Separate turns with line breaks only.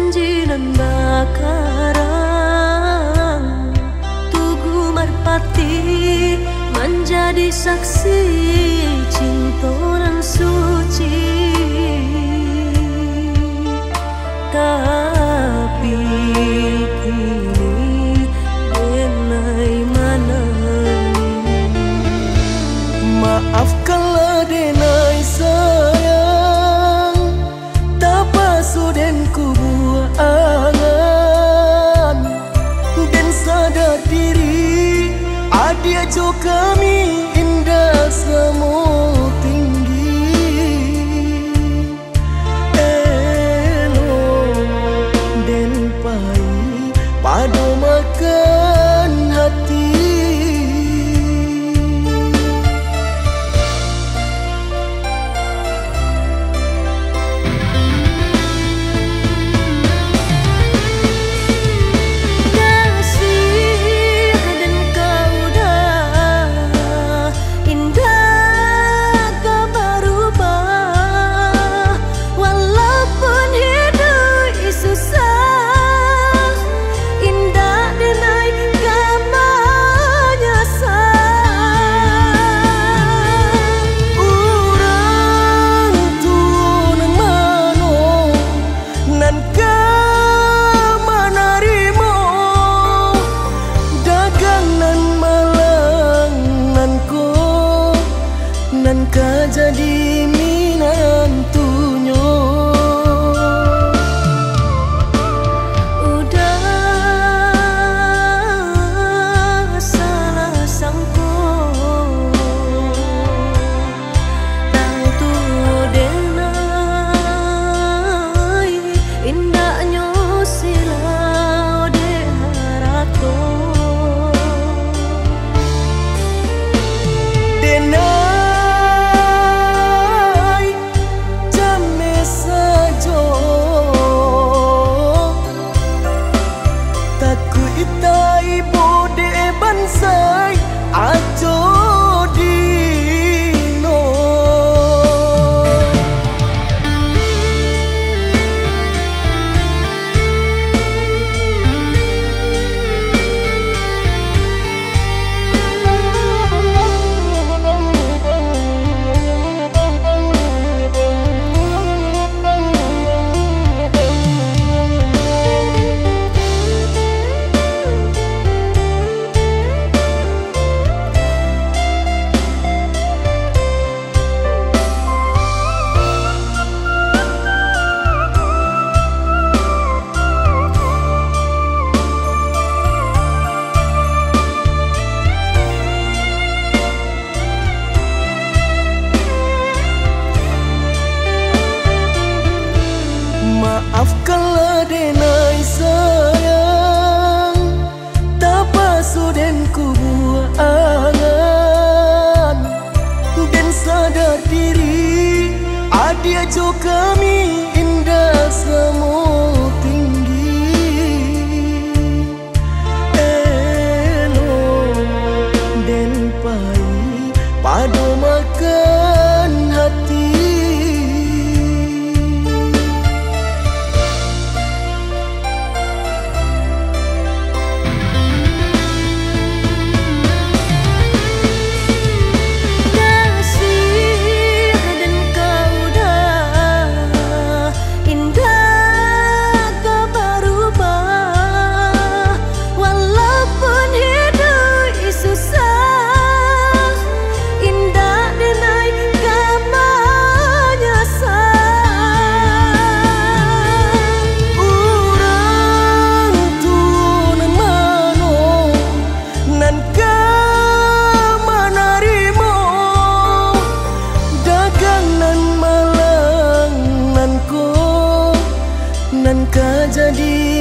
janji nan bakarang tugu merpati menjadi saksi cinta nan suci. Tapi kini denai mana?
Maafkanlah denai sayang, tapasuden ku buangan dan sadar diri adia jo kami indah semu tinggi. Elo den pai pado makan hati. Nan ka jadi minantunya.
Udah salah sangko tang tu denai indahnya silau de harato
denai itai bode bansai ajo dino. Maafkanlah denai sayang, tapasuden ku buangan dan sadar diri adia jo kami indah semu tinggi. Elo den pai pado makan hati. Nan ka jadi